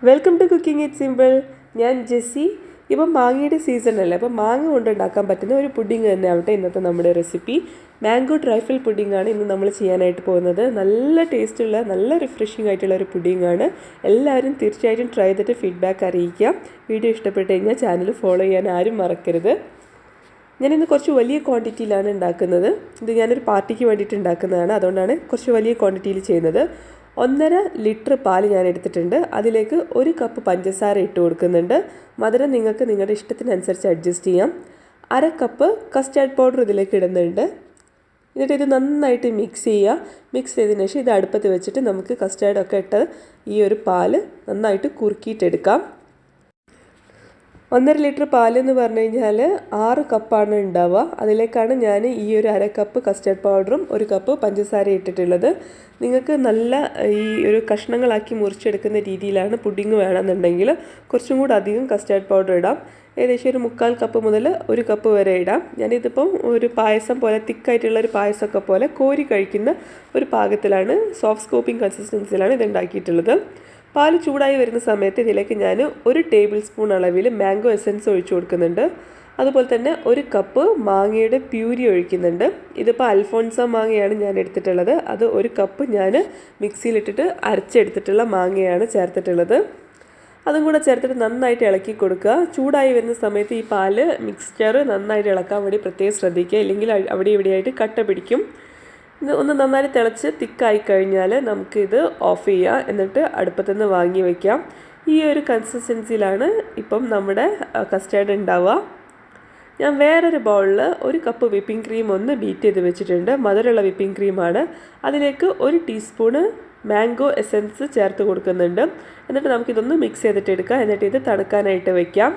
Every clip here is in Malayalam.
Welcome to cooking it simple. ഞാൻ ജെസ്സി. ഇപ്പം മാങ്ങയുടെ സീസൺ അല്ലേ, അപ്പം മാങ്ങ കൊണ്ട് ഉണ്ടാക്കാൻ പറ്റുന്ന ഒരു പുഡിങ് തന്നെ ആവട്ടെ ഇന്നത്തെ നമ്മുടെ റെസിപ്പി. മാംഗോ ട്രൈഫിൾ പുഡിങ്ങാണ് ഇന്ന് നമ്മൾ ചെയ്യാനായിട്ട് പോകുന്നത്. നല്ല ടേസ്റ്റുള്ള, നല്ല റിഫ്രഷിംഗ് ആയിട്ടുള്ള ഒരു പുഡിങ്ങാണ്. എല്ലാവരും തീർച്ചയായിട്ടും ട്രൈ ചെയ്തിട്ട് ഫീഡ്ബാക്ക് അറിയിക്കാം. വീഡിയോ ഇഷ്ടപ്പെട്ട് കഴിഞ്ഞാൽ ചാനൽ ഫോളോ ചെയ്യാൻ ആരും മറക്കരുത്. ഞാനിന്ന് കുറച്ച് വലിയ ക്വാണ്ടിറ്റിയിലാണ് ഉണ്ടാക്കുന്നത്. ഇത് ഞാനൊരു പാർട്ടിക്ക് വേണ്ടിയിട്ട് ഉണ്ടാക്കുന്നതാണ്, അതുകൊണ്ടാണ് കുറച്ച് വലിയ ക്വാണ്ടിറ്റിയിൽ ചെയ്യുന്നത്. 1.5 ലിറ്റർ പാൽ ഞാൻ എടുത്തിട്ടുണ്ട്. അതിലേക്ക് 1 കപ്പ് പഞ്ചസാര ഇട്ട് കൊടുക്കുന്നുണ്ട്. മധുരം നിങ്ങൾക്ക് നിങ്ങളുടെ ഇഷ്ടത്തിനനുസരിച്ച് അഡ്ജസ്റ്റ് ചെയ്യാം. 1/2 കപ്പ് കസ്റ്റർഡ് പൗഡർ ഇതിലേക്ക് ഇടുന്നുണ്ട്. എന്നിട്ട് ഇത് നന്നായിട്ട് മിക്സ് ചെയ്യുക. മിക്സ് ചെയ്തതിന് ശേഷം ഇത് അടുപ്പത്ത് വെച്ചിട്ട് നമുക്ക് കസ്റ്റർഡൊക്കെ ഇട്ട് ഈ ഒരു പാൽ നന്നായിട്ട് കുറുക്കിയിട്ടെടുക്കാം. 1.5 ലിറ്റർ പാലെന്ന് പറഞ്ഞു കഴിഞ്ഞാൽ 6 കപ്പാണ് ഉണ്ടാവുക. അതിലേക്കാണ് ഞാൻ ഈ ഒരു 1/2 കപ്പ് കസ്റ്റർഡ് പൗഡറും 1 കപ്പ് പഞ്ചസാര ഇട്ടിട്ടുള്ളത്. നിങ്ങൾക്ക് നല്ല ഈ ഒരു കഷ്ണങ്ങളാക്കി മുറിച്ചെടുക്കുന്ന രീതിയിലാണ് പുഡിങ് വേണമെന്നുണ്ടെങ്കിൽ കുറച്ചും കൂടി അധികം കസ്റ്റർഡ് പൗഡർ ഇടാം. ഏകദേശം ഒരു 1/4 കപ്പ് മുതൽ 1 കപ്പ് വരെ ഇടാം. ഞാനിതിപ്പം ഒരു പായസം പോലെ, തിക്കായിട്ടുള്ളൊരു പായസമൊക്കെ പോലെ കോരി കഴിക്കുന്ന ഒരു പാകത്തിലാണ്, സോഫ്റ്റ് സ്കൂപ്പിംഗ് കൺസിസ്റ്റൻസിയിലാണ് ഇത് ഉണ്ടാക്കിയിട്ടുള്ളത്. പാൽ ചൂടായി വരുന്ന സമയത്ത് ഇതിലേക്ക് ഞാൻ 1 ടേബിൾ സ്പൂൺ അളവിൽ മാംഗോ എസൻസ് ഒഴിച്ചു കൊടുക്കുന്നുണ്ട്. അതുപോലെ തന്നെ 1 കപ്പ് മാങ്ങയുടെ പ്യൂരി ഒഴിക്കുന്നുണ്ട്. ഇതിപ്പോൾ അൽഫോൺസ മാങ്ങയാണ് ഞാൻ എടുത്തിട്ടുള്ളത്. അത് 1 കപ്പ് ഞാൻ മിക്സിയിലിട്ടിട്ട് അരച്ചെടുത്തിട്ടുള്ള മാങ്ങയാണ് ചേർത്തിട്ടുള്ളത്. അതും കൂടെ ചേർത്തിട്ട് നന്നായിട്ട് ഇളക്കി കൊടുക്കുക. ചൂടായി വരുന്ന സമയത്ത് ഈ പാല് മിക്സ്ചർ നന്നായിട്ട് ഇളക്കാൻ വേണ്ടി പ്രത്യേകം ശ്രദ്ധിക്കുക, ഇല്ലെങ്കിൽ അവിടെ ഇവിടെയായിട്ട് കട്ട പിടിക്കും. ഇത് ഒന്ന് നന്നായി തിളച്ച് തിക്കായി കഴിഞ്ഞാൽ നമുക്കിത് ഓഫ് ചെയ്യാം. എന്നിട്ട് അടുപ്പത്തുനിന്ന് വാങ്ങി വയ്ക്കാം. ഈ ഒരു കൺസിസ്റ്റൻസിയിലാണ് ഇപ്പം നമ്മുടെ കസ്റ്റേർഡ് ഉണ്ടാവുക. ഞാൻ വേറൊരു ബൗളിൽ 1 കപ്പ് വിപ്പിംഗ് ക്രീം ഒന്ന് ബീറ്റ് ചെയ്ത് വെച്ചിട്ടുണ്ട്. മധുരമുള്ള വിപ്പിംഗ് ക്രീമാണ്. അതിലേക്ക് 1 ടീസ്പൂണ് മാംഗോ എസൻസ് ചേർത്ത് കൊടുക്കുന്നുണ്ട്. എന്നിട്ട് നമുക്കിതൊന്ന് മിക്സ് ചെയ്തിട്ട് എടുക്കാം. എന്നിട്ട് ഇത് തണുക്കാനായിട്ട് വയ്ക്കാം.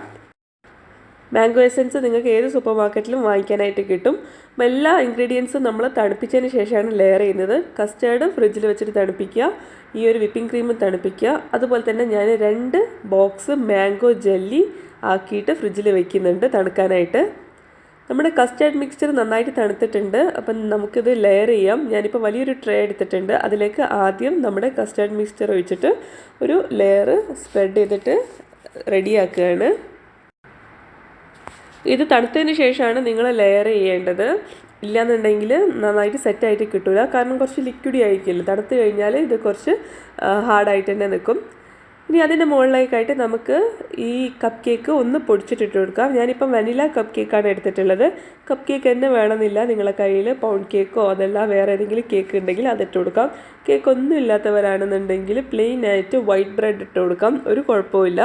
മാംഗോ എസൻസ് നിങ്ങൾക്ക് ഏത് സൂപ്പർ മാർക്കറ്റിലും വാങ്ങിക്കാനായിട്ട് കിട്ടും. എല്ലാ ഇൻഗ്രീഡിയൻസും നമ്മൾ തണുപ്പിച്ചതിന് ശേഷമാണ് ലെയർ ചെയ്യുന്നത്. കസ്റ്റേർഡ് ഫ്രിഡ്ജിൽ വെച്ചിട്ട് തണുപ്പിക്കുക, ഈ ഒരു വിപ്പിംഗ് ക്രീം തണുപ്പിക്കുക. അതുപോലെ തന്നെ ഞാൻ 2 ബോക്സ് മാംഗോ ജെല്ലി ആക്കിയിട്ട് ഫ്രിഡ്ജിൽ വെക്കുന്നുണ്ട് തണുക്കാനായിട്ട്. നമ്മുടെ കസ്റ്റേർഡ് മിക്സ്ചർ നന്നായിട്ട് തണുത്തിട്ടുണ്ട്. അപ്പം നമുക്കിത് ലെയർ ചെയ്യാം. ഞാനിപ്പോൾ വലിയൊരു ട്രേ എടുത്തിട്ടുണ്ട്. അതിലേക്ക് ആദ്യം നമ്മുടെ കസ്റ്റേർഡ് മിക്സ്ചർ ഒഴിച്ചിട്ട് ഒരു ലെയർ സ്പ്രെഡ് ചെയ്തിട്ട് റെഡിയാക്കുകയാണ്. ഇത് തണുത്തതിന് ശേഷമാണ് നിങ്ങൾ ലെയർ ചെയ്യേണ്ടത്. ഇല്ലയെന്നുണ്ടെങ്കിൽ നന്നായിട്ട് സെറ്റായിട്ട് കിട്ടില്ല. കാരണം കുറച്ച് ലിക്വിഡി ആയിരിക്കില്ല. തണുത്ത് കഴിഞ്ഞാൽ ഇത് കുറച്ച് ഹാർഡായിട്ട് തന്നെ നിൽക്കും. ഇനി അതിൻ്റെ മുകളിലേക്കായിട്ട് നമുക്ക് ഈ കപ്പ് കേക്ക് ഒന്ന് പൊടിച്ചിട്ടിട്ട് കൊടുക്കാം. ഞാനിപ്പം വനില കപ്പ് കേക്കാണ് എടുത്തിട്ടുള്ളത്. കപ്പ് കേക്ക് തന്നെ വേണമെന്നില്ല. നിങ്ങളുടെ കയ്യിൽ പൗണ്ട് കേക്കോ അതല്ല വേറെ ഏതെങ്കിലും കേക്ക് ഉണ്ടെങ്കിൽ അതിട്ട് കൊടുക്കാം. കേക്ക് ഒന്നും ഇല്ലാത്തവരാണെന്നുണ്ടെങ്കിൽ പ്ലെയിൻ ആയിട്ട് വൈറ്റ് ബ്രെഡ് ഇട്ട് കൊടുക്കാം, ഒരു കുഴപ്പമില്ല.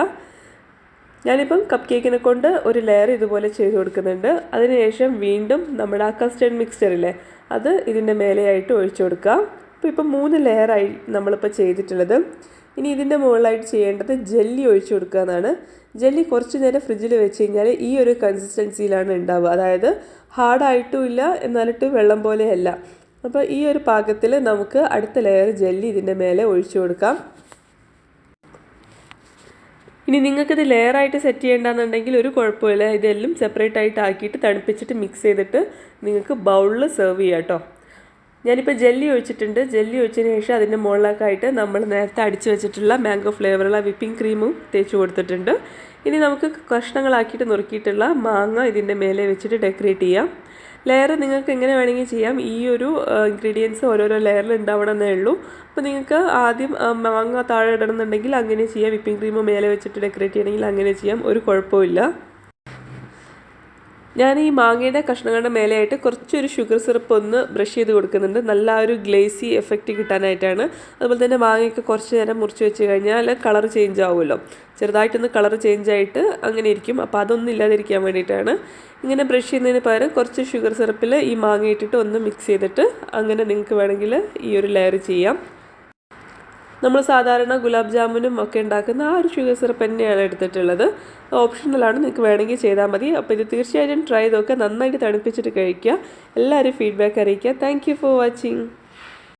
ഞാനിപ്പം കപ്പ് കേക്കിനെ കൊണ്ട് ഒരു ലെയർ ഇതുപോലെ ചെയ്ത് കൊടുക്കുന്നുണ്ട്. അതിനുശേഷം വീണ്ടും നമ്മുടെ ആ കസ്റ്റേർഡ് മിക്സ്ചറില്ലേ, അത് ഇതിൻ്റെ മേലെയായിട്ട് ഒഴിച്ചു കൊടുക്കുക. അപ്പോൾ ഇപ്പം 3 ലെയറായി നമ്മളിപ്പോൾ ചെയ്തിട്ടുള്ളത്. ഇനി ഇതിൻ്റെ മുകളിലായിട്ട് ചെയ്യേണ്ടത് ജെല്ലി ഒഴിച്ചു കൊടുക്കുക എന്നാണ്. ജെല്ലി കുറച്ച് നേരം ഫ്രിഡ്ജിൽ വെച്ച് കഴിഞ്ഞാൽ ഈ ഒരു കൺസിസ്റ്റൻസിയിലാണ് ഉണ്ടാവുക. അതായത് ഹാർഡായിട്ടും ഇല്ല, എന്നാലിട്ട് വെള്ളം പോലെയല്ല. അപ്പോൾ ഈ ഒരു പാകത്തിൽ നമുക്ക് അടുത്ത ലെയർ ജെല്ലി ഇതിൻ്റെ മേലെ ഒഴിച്ചു കൊടുക്കാം. ഇനി നിങ്ങൾക്കിത് ലെയറായിട്ട് സെറ്റ് ചെയ്യേണ്ടതെന്നുണ്ടെങ്കിൽ ഒരു കുഴപ്പമില്ല. ഇതെല്ലാം സെപ്പറേറ്റ് ആയിട്ട് ആക്കിയിട്ട് തണുപ്പിച്ചിട്ട് മിക്സ് ചെയ്തിട്ട് നിങ്ങൾക്ക് ബൗളിൽ സെർവ് ചെയ്യാം കേട്ടോ. ഞാനിപ്പോൾ ജെല്ലി ഒഴിച്ചിട്ടുണ്ട്. ജെല്ലി ഒഴിച്ചതിന് ശേഷം അതിൻ്റെ മുകളിലേക്കായിട്ട് നമ്മൾ നേരത്തെ അടിച്ചു വെച്ചിട്ടുള്ള മാംഗോ ഫ്ലേവറുള്ള വിപ്പിംഗ് ക്രീമും തേച്ച് കൊടുത്തിട്ടുണ്ട്. ഇനി നമുക്ക് കഷ്ണങ്ങളാക്കിയിട്ട് നുറുക്കിയിട്ടുള്ള മാങ്ങ ഇതിൻ്റെ മേലെ വെച്ചിട്ട് ഡെക്കറേറ്റ് ചെയ്യാം. ലെയർ നിങ്ങൾക്ക് എങ്ങനെ വേണമെങ്കിൽ ചെയ്യാം. ഈ ഒരു ഇൻഗ്രീഡിയൻസ് ഓരോരോ ലെയറിൽ ഉണ്ടാവണമെന്നേ ഉള്ളൂ. അപ്പോൾ നിങ്ങൾക്ക് ആദ്യം മാങ്ങ താഴെ ഇടണമെന്നുണ്ടെങ്കിൽ അങ്ങനെ ചെയ്യാം. വിപ്പിംഗ് ക്രീം മേലെ വെച്ചിട്ട് ഡെക്കറേറ്റ് ചെയ്യണമെങ്കിൽ അങ്ങനെ ചെയ്യാം, ഒരു കുഴപ്പമില്ല. ഞാൻ ഈ മാങ്ങയുടെ കഷ്ണങ്ങളുടെ മേലെയായിട്ട് കുറച്ചൊരു ഷുഗർ സിറപ്പ് ഒന്ന് ബ്രഷ് ചെയ്ത് കൊടുക്കുന്നുണ്ട്. നല്ല ഒരു ഗ്ലേസി എഫക്റ്റ് കിട്ടാനായിട്ടാണ്. അതുപോലെ തന്നെ മാങ്ങയൊക്കെ കുറച്ച് നേരം മുറിച്ച് വെച്ച് കഴിഞ്ഞാൽ കളർ ചേഞ്ച് ആവുമല്ലോ, ചെറുതായിട്ടൊന്ന് കളർ ചേഞ്ച് ആയിട്ട് അങ്ങനെ ഇരിക്കും. അപ്പോൾ അതൊന്നും ഇല്ലാതിരിക്കാൻ വേണ്ടിയിട്ടാണ് ഇങ്ങനെ ബ്രഷ് ചെയ്യുന്നതിന് പകരം കുറച്ച് ഷുഗർ സിറപ്പിൽ ഈ മാങ്ങ ഇട്ടിട്ട് ഒന്ന് മിക്സ് ചെയ്തിട്ട് അങ്ങനെ നിങ്ങൾക്ക് വേണമെങ്കിൽ ഈ ഒരു ലെയർ ചെയ്യാം. നമ്മൾ സാധാരണ ഗുലാബ് ജാമുനും ഒക്കെ ഉണ്ടാക്കുന്ന ആ ഒരു ഷുഗർ സിറപ്പ് തന്നെയാണ് എടുത്തിട്ടുള്ളത്. ഓപ്ഷണലാണ്, നിങ്ങൾക്ക് വേണമെങ്കിൽ ചെയ്താൽ മതി. അപ്പോൾ ഇത് തീർച്ചയായിട്ടും ട്രൈ ചെയ്തൊക്കെ നന്നായിട്ട് തണുപ്പിച്ചിട്ട് കഴിക്കുക. എല്ലാവരും ഫീഡ്ബാക്ക് അറിയിക്കുക. Thank you for watching.